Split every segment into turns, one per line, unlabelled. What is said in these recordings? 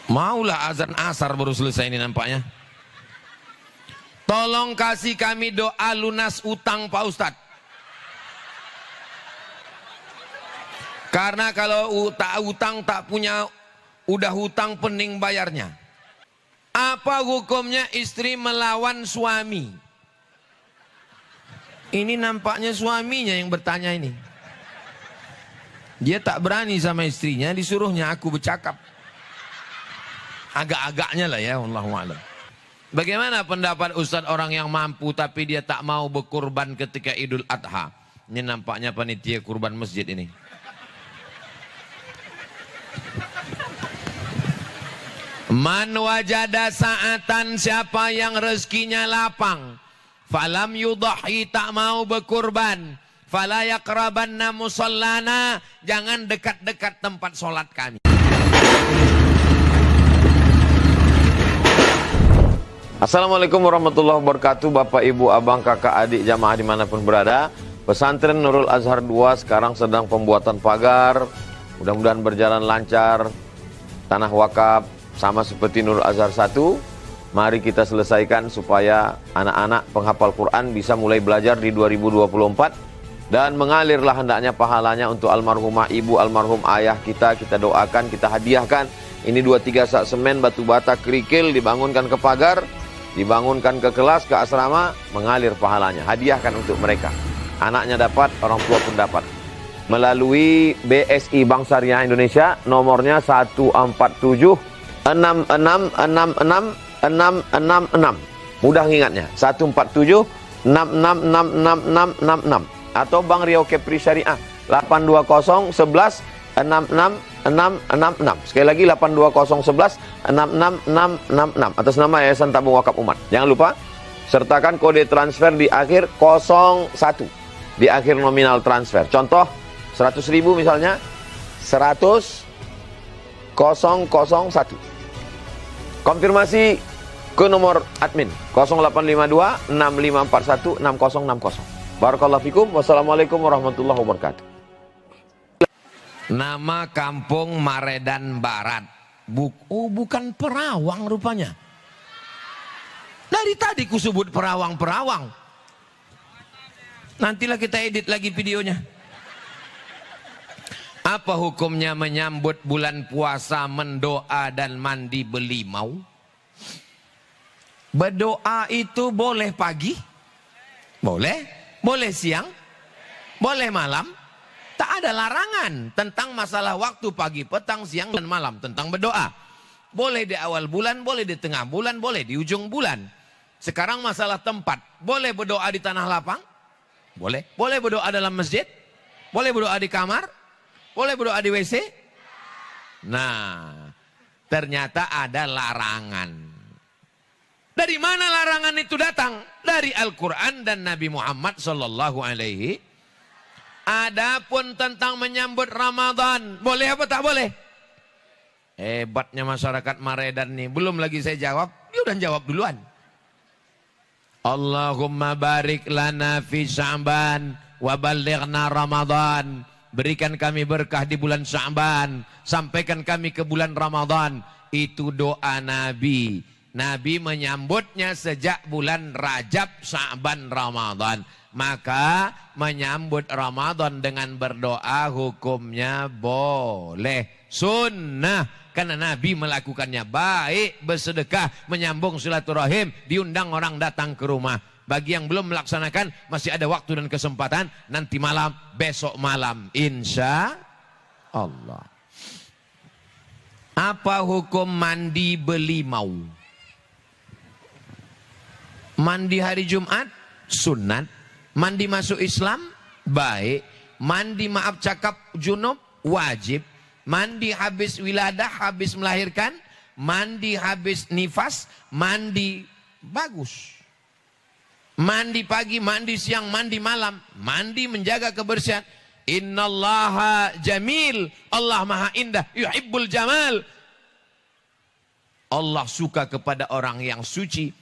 Maulah azan asar baru selesai ini nampaknya. Tolong kasih kami doa lunas utang Pak Ustadz. Karena kalau utang tak punya, udah hutang pening bayarnya. Apa hukumnya istri melawan suami? Ini nampaknya suaminya yang bertanya ini. Dia tak berani sama istrinya, disuruhnya aku bercakap. Agak-agaknya lah ya, wallahu a'lam. Bagaimana pendapat Ustadz orang yang mampu tapi dia tak mau berkurban ketika Idul Adha? Ini nampaknya panitia kurban masjid ini. Man wajada sa'atan, siapa yang rezekinya lapang, falam yudahi, tak mau berkurban, fala yaqrabanna musallana, jangan dekat-dekat tempat sholat kami. Assalamualaikum warahmatullahi wabarakatuh. Bapak, ibu, abang, kakak, adik, jamaah dimanapun berada. Pesantren Nurul Azhar 2 sekarang sedang pembuatan pagar. Mudah-mudahan berjalan lancar. Tanah wakaf sama seperti Nurul Azhar 1. Mari kita selesaikan supaya anak-anak penghafal Quran bisa mulai belajar di 2024. Dan mengalirlah hendaknya pahalanya untuk almarhumah ibu, almarhum ayah kita. Kita doakan, kita hadiahkan. Ini 2-3 sak semen, batu bata, kerikil, dibangunkan ke pagar, dibangunkan ke kelas, ke asrama, mengalir pahalanya. Hadiahkan untuk mereka. Anaknya dapat, orang tua pun dapat. Melalui BSI Bank Syariah Indonesia, nomornya 147 66666666. Mudah ingatnya, 147 666666. Atau Bank Riau Kepri Syariah 820 11 66666. Sekali lagi 820 11 66666 atas nama Yayasan Tabung Wakaf Umat. Jangan lupa sertakan kode transfer di akhir 01 di akhir nominal transfer. Contoh 100.000 misalnya 100.001. Konfirmasi ke nomor admin 0852 6541 6060. Barakallahu fikum. Wassalamualaikum warahmatullahi wabarakatuh. Nama kampung Maredan Barat. Bukan Perawang rupanya. Dari tadi ku sebut Perawang. Nantilah kita edit lagi videonya. Apa hukumnya menyambut bulan puasa, mendoa dan mandi belimau? Berdoa itu boleh pagi? Boleh siang? Boleh malam? Tak ada larangan tentang masalah waktu pagi, petang, siang, dan malam tentang berdoa. Boleh di awal bulan, boleh di tengah bulan, boleh di ujung bulan. Sekarang masalah tempat. Boleh berdoa di tanah lapang? Boleh. Boleh berdoa dalam masjid? Boleh berdoa di kamar? Boleh berdoa di WC? Nah, ternyata ada larangan. Dari mana larangan itu datang? Dari Al-Quran dan Nabi Muhammad SAW. Adapun tentang menyambut Ramadan, boleh apa tak boleh? Hebatnya masyarakat Maredan nih. Belum lagi saya jawab, dia udah jawab duluan. Allahumma barik lana fi Sya'ban wa ballighna Ramadan. Berikan kami berkah di bulan Sya'ban, sampaikan kami ke bulan Ramadan. Itu doa Nabi. Nabi menyambutnya sejak bulan Rajab, Sya'ban, Ramadan. Maka menyambut Ramadan dengan berdoa hukumnya boleh. Sunnah. Karena Nabi melakukannya. Baik bersedekah, menyambung silaturahim, diundang orang datang ke rumah. Bagi yang belum melaksanakan, masih ada waktu dan kesempatan. Nanti malam, besok malam, insya Allah. Apa hukum mandi belimau? Mandi hari Jumat, sunat. Mandi masuk Islam, baik. Mandi maaf cakap junub, wajib. Mandi habis wiladah, habis melahirkan. Mandi habis nifas, mandi bagus. Mandi pagi, mandi siang, mandi malam. Mandi menjaga kebersihan. Innallaha jamil. Allah maha indah. Yuhibbul jamal. Allah suka kepada orang yang suci.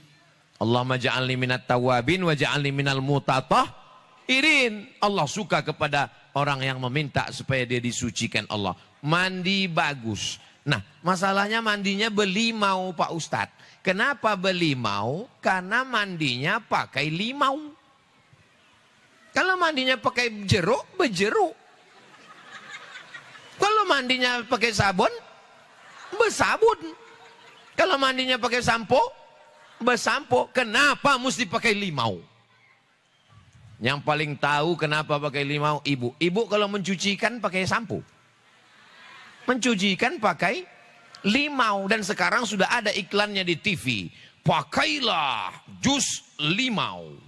Allahumma ja'alni minat tawabin wa ja'alni minal mutatahhirin. Allah suka kepada orang yang meminta supaya dia disucikan Allah. Mandi bagus. Nah, masalahnya mandinya belimau Pak Ustadz. Kenapa belimau? Karena mandinya pakai limau. Kalau mandinya pakai jeruk, bejeruk. Kalau mandinya pakai sabun, bersabun. Kalau mandinya pakai sampo, bersampo. Kenapa mesti pakai limau? Yang paling tahu kenapa pakai limau ibu. Ibu kalau mencucikan pakai sampo. Mencucikan pakai limau. Dan sekarang sudah ada iklannya di TV. Pakailah jus limau.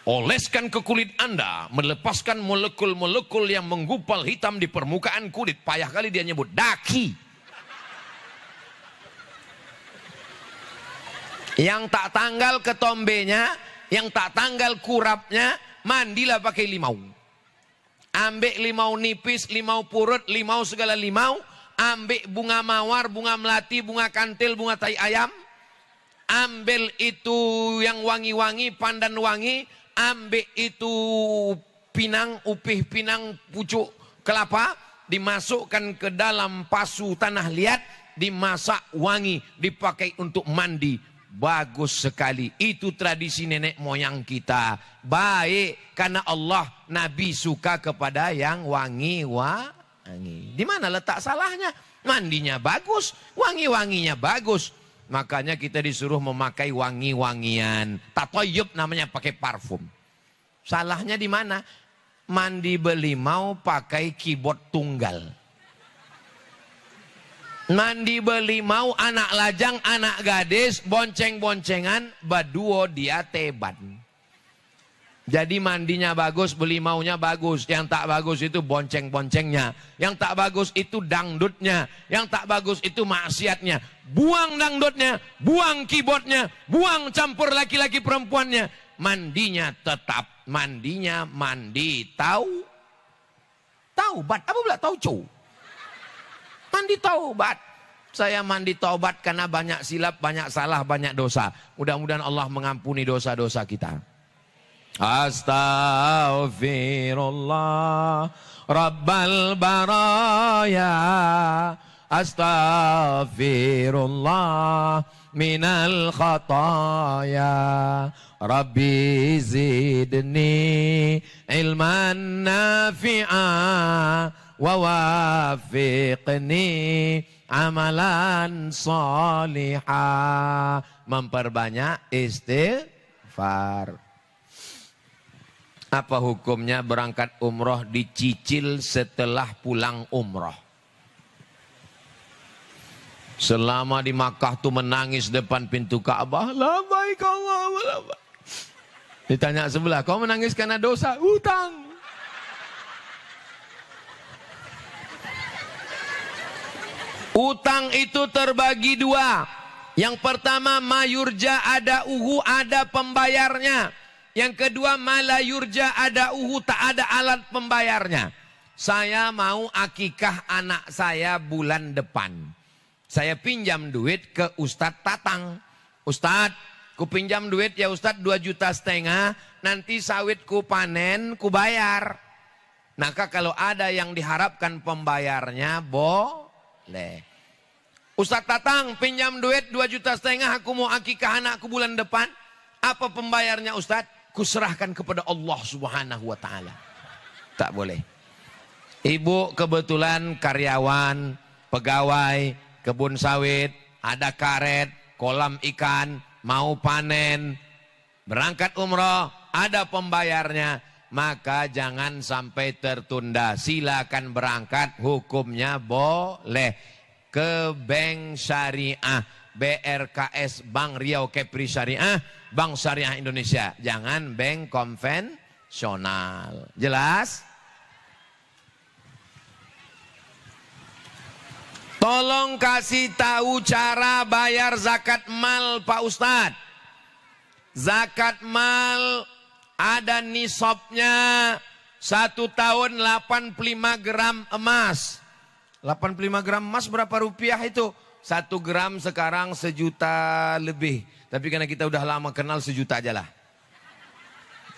Oleskan ke kulit Anda, melepaskan molekul-molekul yang menggupal hitam di permukaan kulit. Payah kali dia nyebut daki. Yang tak tanggal ketombenya, yang tak tanggal kurapnya, mandilah pakai limau. Ambek limau nipis, limau purut, limau segala limau. Ambek bunga mawar, bunga melati, bunga kantil, bunga tai ayam. Ambil itu yang wangi-wangi, pandan wangi. Ambil itu pinang, upih pinang, pucuk kelapa. Dimasukkan ke dalam pasu tanah liat. Dimasak wangi, dipakai untuk mandi. Bagus sekali. Itu tradisi nenek moyang kita. Baik, karena Allah, Nabi suka kepada yang wangi-wangi. Di mana letak salahnya? Mandinya bagus, wangi-wanginya bagus. Makanya kita disuruh memakai wangi-wangian. Tatoyub namanya, pakai parfum. Salahnya di mana? Mandi belimau pakai keyboard tunggal. Mandi belimau anak lajang, anak gadis, bonceng-boncengan, baduo dia teban. Jadi mandinya bagus, belimaunya bagus. Yang tak bagus itu bonceng-boncengnya. Yang tak bagus itu dangdutnya. Yang tak bagus itu maksiatnya. Buang dangdutnya, buang keyboardnya, buang campur laki-laki perempuannya. Mandinya tetap, mandinya mandi taubat. Apa pula tauco? Mandi taubat. Saya mandi taubat karena banyak silap, banyak salah, banyak dosa. Mudah-mudahan Allah mengampuni dosa-dosa kita. Astaghfirullah Rabbal baraya, astaghfirullah minal khataya, Rabbi zidni ilman nafi'a wa wafiqni amalan salihah. Memperbanyak istighfar. Apa hukumnya berangkat umroh dicicil setelah pulang umroh? Selama di Makkah tuh menangis depan pintu Ka'bah. Labbaik Allahumma labbaik. Ditanya sebelah, kau menangis karena dosa? Utang. Utang itu terbagi dua. Yang pertama mayurja ada ada pembayarnya. Yang kedua malayurja ada tak ada alat pembayarnya. Saya mau akikah anak saya bulan depan. Saya pinjam duit ke Ustadz Tatang. Ustadz, ku pinjam duit ya Ustadz 2,5 juta. Nanti sawitku panen, ku bayar. Maka kalau ada yang diharapkan pembayarnya boleh. Ustadz Tatang pinjam duit 2,5 juta. Aku mau akikah anakku bulan depan. Apa pembayarnya Ustadz? Kuserahkan kepada Allah Subhanahu wa ta'ala. Tak boleh. Ibu kebetulan karyawan, pegawai, kebun sawit, ada karet, kolam ikan, mau panen, berangkat umroh, ada pembayarnya, maka jangan sampai tertunda. Silakan berangkat, hukumnya boleh. Ke bank syariah, BRKS, Bank Riau Kepri Syariah, Bank Syariah Indonesia. Jangan bank konvensional. Jelas? Tolong kasih tahu cara bayar zakat mal Pak Ustadz. Zakat mal ada nisabnya 1 tahun 85 gram emas. 85 gram emas berapa rupiah itu? 1 gram sekarang 1 juta lebih. Tapi karena kita udah lama kenal 1 juta aja lah.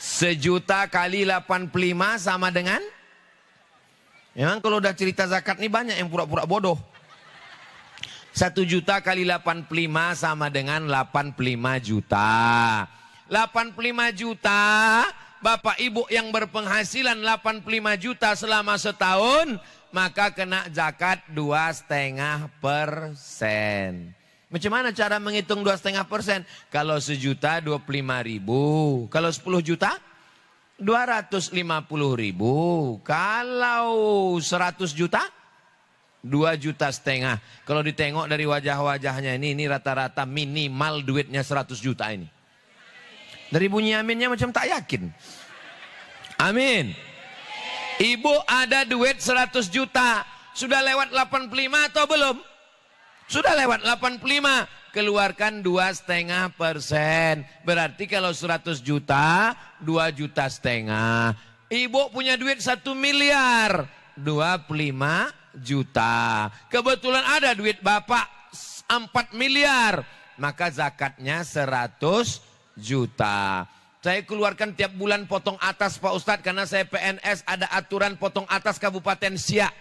1 juta kali 85 sama dengan
Memang kalau udah cerita zakat nih banyak yang pura-pura bodoh. 1 juta kali 85 sama dengan 85 juta. 85 juta, Bapak Ibu yang berpenghasilan 85 juta selama setahun, maka kena zakat 2,5%. Macam mana cara menghitung 2,5%? Kalau 1 juta 25.000, kalau 10 juta 250.000, kalau 100 juta 2,5 juta. Kalau ditengok dari wajah-wajahnya ini rata-rata minimal duitnya 100 juta ini. Dari bunyi aminnya macam tak yakin. Amin. Ibu ada duit 100 juta. Sudah lewat 85 atau belum? Sudah lewat 85. Keluarkan 2,5%. Berarti kalau 100 juta, 2,5 juta. Ibu punya duit 1 miliar, 25 juta. Kebetulan ada duit bapak 4 miliar, maka zakatnya 100 juta. Saya keluarkan tiap bulan potong atas Pak Ustadz, karena saya PNS, ada aturan potong atas Kabupaten Siak.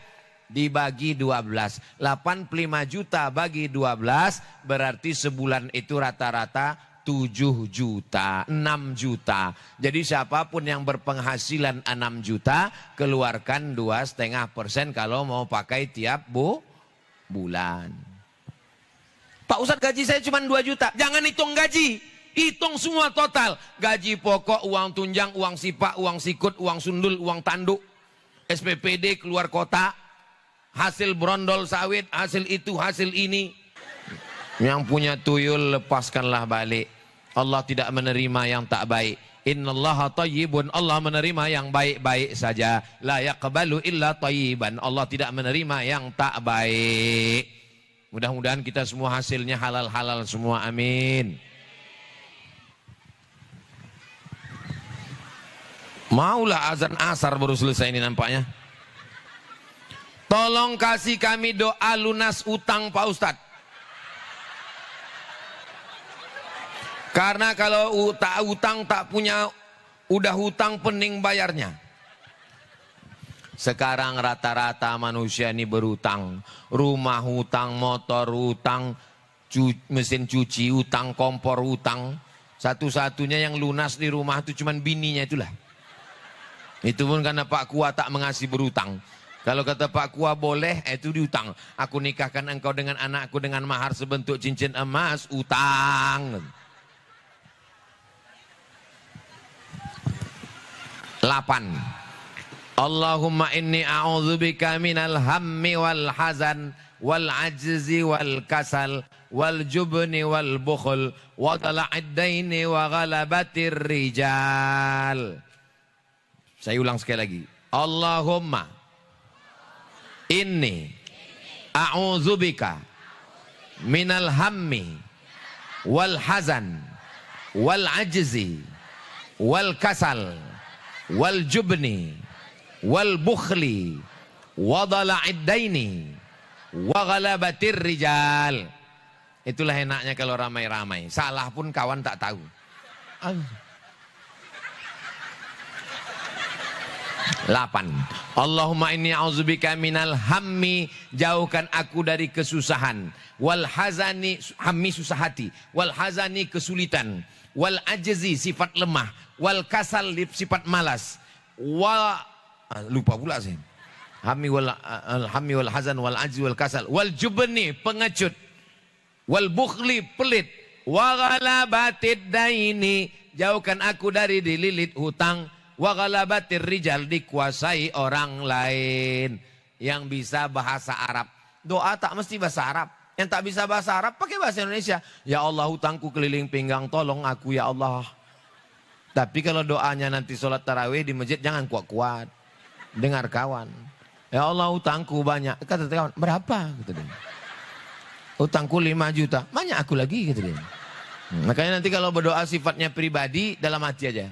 Dibagi 12, 85 juta bagi 12, berarti sebulan itu rata-rata 7 juta, 6 juta. Jadi siapapun yang berpenghasilan 6 juta, keluarkan 2,5% kalau mau pakai tiap bulan. Pak Ustadz, gaji saya cuma 2 juta. Jangan hitung gaji, hitung semua total. Gaji pokok, uang tunjang, uang sipak, uang sikut, uang sundul, uang tanduk, SPPD keluar kota, hasil brondol sawit, hasil itu, hasil ini. Yang punya tuyul lepaskanlah balik. Allah tidak menerima yang tak baik. Innallaha thayyibun, Allah menerima yang baik-baik saja. La yaqbalu illa thayyiban, Allah tidak menerima yang tak baik. Mudah-mudahan kita semua hasilnya halal-halal semua, amin. Maulah azan asar baru selesai ini nampaknya. Tolong kasih kami doa lunas utang Pak Ustadz. Karena kalau utang tak punya, udah hutang pening bayarnya. Sekarang rata-rata manusia ini berutang. Rumah hutang, motor hutang, mesin cuci hutang, kompor hutang. Satu-satunya yang lunas di rumah itu cuman bininya itulah. Itu pun karena Pak Kua tak mengasihi berutang. Kalau kata Pak Kua boleh, itu diutang. Aku nikahkan engkau dengan anakku dengan mahar sebentuk cincin emas, utang. 8. Allahumma inni a'udzubika minal hammi wal hazan wal ajzi wal kasal wal jubni wal bukhul wa tala'id daini wa ghalabatir rijal. Saya ulang sekali lagi. Allahumma inni a'udzubika minal hammi wal hazan wal ajzi wal kasal wal jubni wal bukhli wa dhala'id daini wa ghalabatir rijal. Itulah enaknya kalau ramai-ramai. Salah pun kawan tak tahu. 8. Allahumma inni a'udzubika minal hammi, jauhkan aku dari kesusahan, wal hazani, hammi susah hati, wal hazani kesulitan, wal ajzi sifat lemah, wal kasal sifat malas, lupa pula sih. Hammi wal hazan wal ajzi wal kasal, wal jubni pengecut, wal bukhli pelit, wa ghalabatid daini, jauhkan aku dari dililit hutang, wa ghalabatir rijal, dikuasai orang lain. Yang bisa bahasa Arab, doa tak mesti bahasa Arab. Yang tak bisa bahasa Arab pakai bahasa Indonesia. Ya Allah, hutangku keliling pinggang, tolong aku ya Allah. Tapi kalau doanya nanti sholat tarawih di masjid, jangan kuat-kuat. Dengar kawan. Ya Allah, hutangku banyak. Kata kawan, berapa? Kata dia. Hutangku 5 juta. Banyak aku lagi, kata dia. Makanya nanti kalau berdoa sifatnya pribadi, dalam hati aja.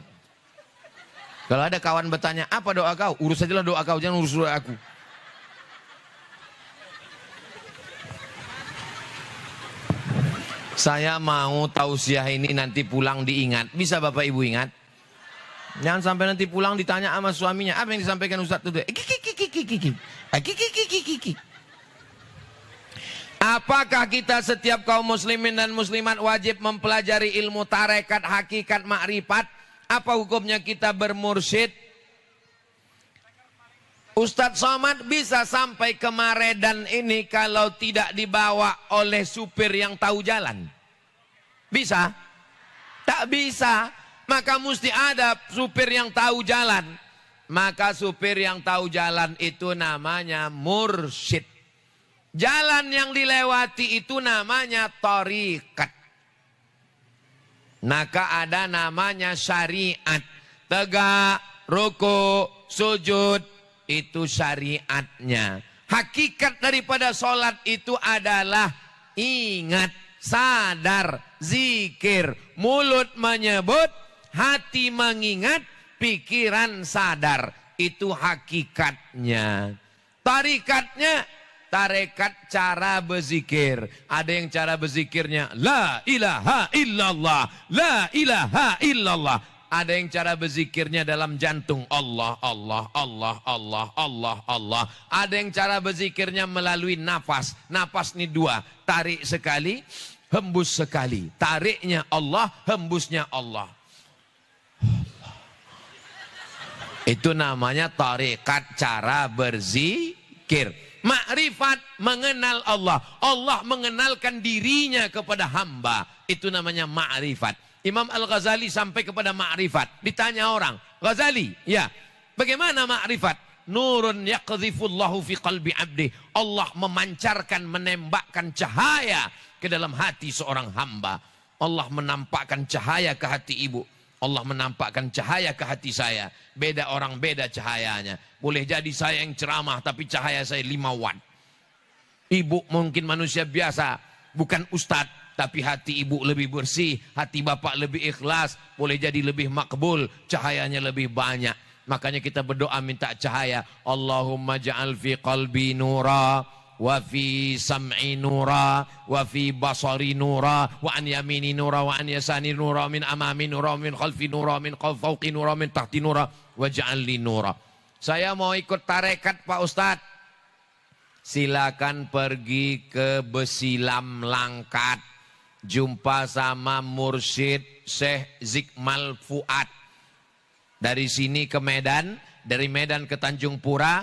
Kalau ada kawan bertanya, apa doa kau? Urus sajalah doa kau, jangan urus doa aku. Saya mau tausiah ini nanti pulang diingat. Bisa Bapak Ibu ingat? Jangan sampai nanti pulang ditanya sama suaminya, apa yang disampaikan Ustaz itu? Apakah kita setiap kaum muslimin dan muslimat wajib mempelajari ilmu tarekat, hakikat, makrifat? Apa hukumnya kita bermursyid? Ustadz Somad bisa sampai ke Maredan ini kalau tidak dibawa oleh supir yang tahu jalan? Bisa? Tak bisa. Maka mesti ada supir yang tahu jalan. Maka supir yang tahu jalan itu namanya mursyid. Jalan yang dilewati itu namanya thariqat. Maka ada namanya syariat. Tegak, ruku, sujud, itu syariatnya. Hakikat daripada sholat itu adalah ingat, sadar, zikir. Mulut menyebut, hati mengingat, pikiran sadar. Itu hakikatnya. Tarikatnya, tarekat cara berzikir. Ada yang cara berzikirnya la ilaha illallah, la ilaha illallah. Ada yang cara berzikirnya dalam jantung Allah, Allah, Allah, Allah, Allah, Allah. Ada yang cara berzikirnya melalui nafas. Nafas ini dua, tarik sekali, hembus sekali. Tariknya Allah, hembusnya Allah. Itu namanya tarekat cara berzikir. Makrifat, mengenal Allah. Allah mengenalkan dirinya kepada hamba. Itu namanya makrifat. Imam Al-Ghazali sampai kepada makrifat. Ditanya orang, Ghazali, ya, bagaimana makrifat? Nurun yaqdhifullahu fi qalbi abdi. Allah memancarkan, menembakkan cahaya ke dalam hati seorang hamba. Allah menampakkan cahaya ke hati ibu. Allah menampakkan cahaya ke hati saya. Beda orang, beda cahayanya. Boleh jadi saya yang ceramah, tapi cahaya saya 5 watt. Ibu mungkin manusia biasa, bukan ustadz. Tapi hati ibu lebih bersih, hati bapak lebih ikhlas, boleh jadi lebih makbul, cahayanya lebih banyak. Makanya kita berdoa minta cahaya. Allahumma ja'al fi qalbi nura, wa fi sam'i nura, wa fi basari nura, wa an yamini nura, wa an yasani nura, min amami nura, min khalfi nura, min fawqi nura, min tahti nura, wa ja'al li nura. Saya mau ikut tarekat Pak Ustadz. Silakan pergi ke Besilam Langkat. Jumpa sama mursyid Syekh Zikmal Fuad. Dari sini ke Medan, dari Medan ke Tanjung Pura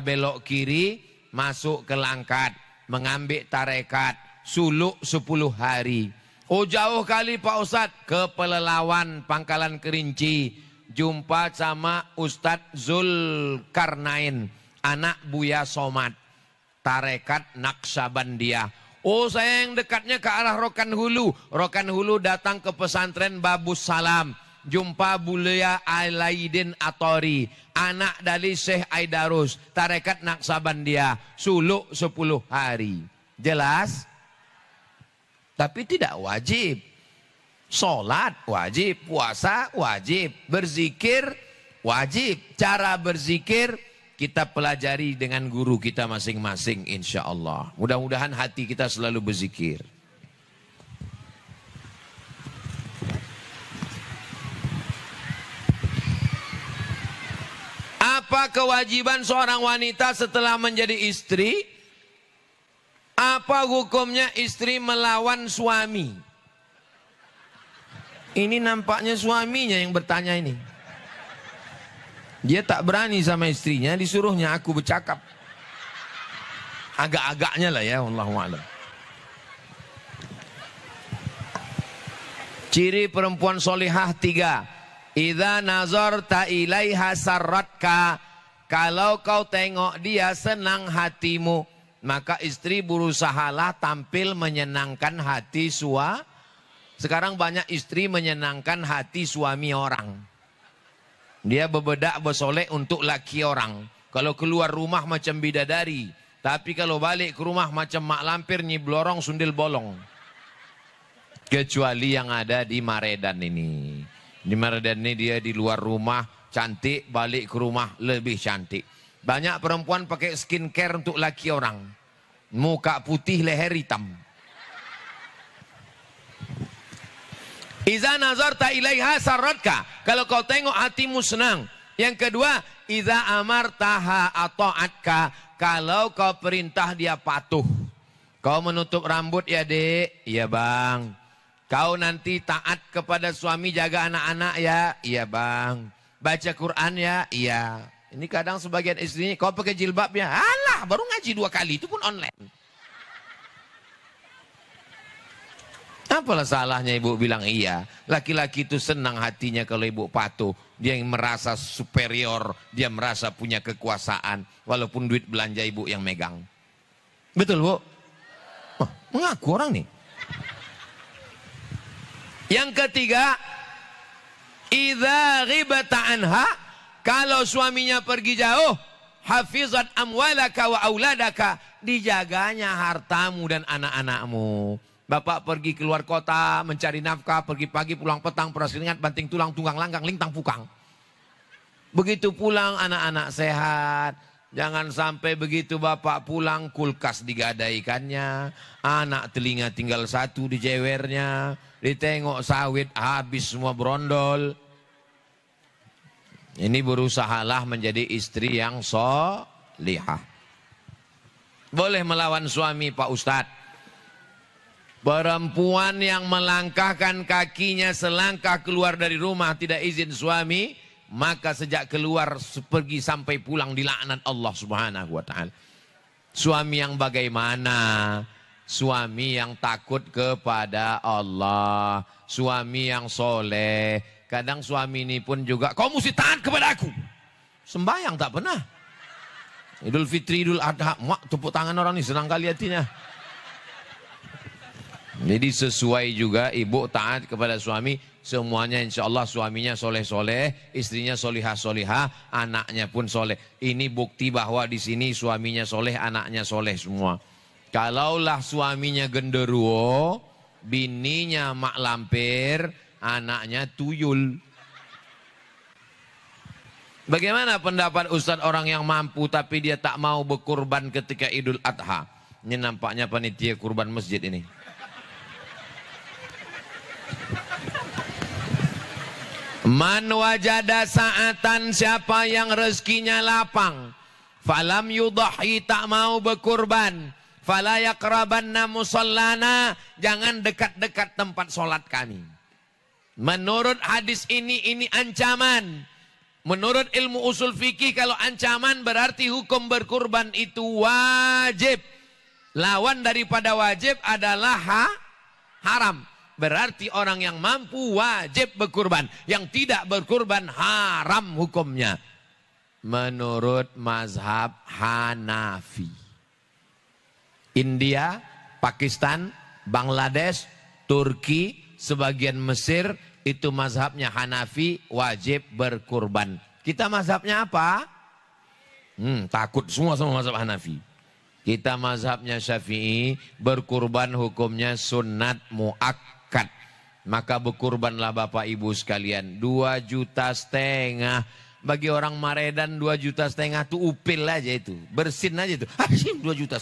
belok kiri, masuk ke Langkat, mengambil tarekat, suluk 10 hari. Oh jauh kali Pak Ustadz, ke Pelelawan, Pangkalan Kerinci, jumpa sama Ustadz Zulkarnain, anak Buya Somad, tarekat Naqsabandiyah. Oh saya yang dekatnya ke arah Rokan Hulu. Rokan Hulu datang ke pesantren Babus Salam. Jumpa Bulia Alaidin Atori. Anak dari Syekh Aidarus. Tarekat Naqsabandiyah. Suluk 10 hari. Jelas? Tapi tidak wajib. Sholat wajib. Puasa wajib. Berzikir wajib. Cara berzikir kita pelajari dengan guru kita masing-masing insya Allah. Mudah-mudahan hati kita selalu berzikir. Apa kewajiban seorang wanita setelah menjadi istri? Apa hukumnya istri melawan suami? Ini nampaknya suaminya yang bertanya ini. Dia tak berani sama istrinya, disuruhnya aku bercakap. Agak-agaknya lah ya, wallahu a'lam. Ciri perempuan solihah 3. Idza nazarta ilaiha sarratka. Kalau kau tengok dia senang hatimu, maka istri berusahalah tampil menyenangkan hati suami. Sekarang banyak istri menyenangkan hati suami orang. Dia berbedak bersolek untuk laki orang. Kalau keluar rumah macam bidadari. Tapi kalau balik ke rumah macam mak lampir, nyiblorong, sundil bolong. Kecuali yang ada di Maredan ini. Di Maredan ini dia di luar rumah cantik, balik ke rumah lebih cantik. Banyak perempuan pakai skincare untuk laki orang. Muka putih, leher hitam. Iza nazarta ilaiha sarratka. Kalau kau tengok hatimu senang. Yang kedua, iza amartaha ata'atka. Kalau kau perintah dia patuh. Kau menutup rambut ya dek? Iya bang. Kau nanti taat kepada suami, jaga anak-anak ya? Iya bang. Baca Quran ya? Iya. Ini kadang sebagian istrinya, kau pakai jilbab ya? Alah, baru ngaji 2 kali, itu pun online. Apalah salahnya ibu bilang iya. Laki-laki itu senang hatinya kalau ibu patuh. Dia yang merasa superior, dia merasa punya kekuasaan. Walaupun duit belanja ibu yang megang. Betul bu? Oh, mengaku orang nih. Yang ketiga, idza ghibata anha, kalau suaminya pergi jauh, hafizat amwalaka wa auladaka, dijaganya hartamu dan anak-anakmu. Bapak pergi keluar kota mencari nafkah, pergi pagi pulang petang, peras keringat, banting tulang, tunggang langgang, lintang pukang. Begitu pulang anak-anak sehat. Jangan sampai begitu bapak pulang kulkas digadaikannya, anak telinga tinggal 1 di jewernya, ditengok sawit habis semua brondol. Ini berusahalah menjadi istri yang solihah. Boleh melawan suami Pak Ustadz. Perempuan yang melangkahkan kakinya selangkah keluar dari rumah tidak izin suami, maka sejak keluar pergi sampai pulang dilaknat Allah Subhanahu wa taala. Suami yang bagaimana? Suami yang takut kepada Allah, suami yang soleh. Kadang suami ini pun juga, kau mesti taat kepada aku. Sembayang tak pernah. Idul Fitri, Idul Adha, mak tepuk tangan orang ini senang kali hatinya. Jadi sesuai juga ibu taat kepada suami, semuanya insya Allah suaminya soleh-soleh, istrinya solihah-solihah, anaknya pun soleh. Ini bukti bahwa di sini suaminya soleh, anaknya soleh semua. Kalaulah suaminya genderuwo, bininya mak lampir, anaknya tuyul. Bagaimana pendapat Ustadz orang yang mampu tapi dia tak mau berkurban ketika Idul Adha? Ini nampaknya panitia kurban masjid ini. Man wajada sa'atan, siapa yang rezekinya lapang, falam yudahi, tak mau berkurban, fala yaqrabanna musallana, jangan dekat-dekat tempat solat kami. Menurut hadis ini ancaman. Menurut ilmu usul fikih, kalau ancaman berarti hukum berkurban itu wajib. Lawan daripada wajib adalah haram. Berarti orang yang mampu wajib berkurban. Yang tidak berkurban haram hukumnya. Menurut mazhab Hanafi. India, Pakistan, Bangladesh, Turki, sebagian Mesir, itu mazhabnya Hanafi wajib berkurban. Kita mazhabnya apa? Takut semua sama mazhab Hanafi. Kita mazhabnya Syafi'i, berkurban hukumnya sunat muakkad. Maka berkurbanlah Bapak Ibu sekalian. 2,5 juta. Bagi orang Maredan 2,5 juta tuh upil aja itu. Bersin aja itu. 2,5 juta.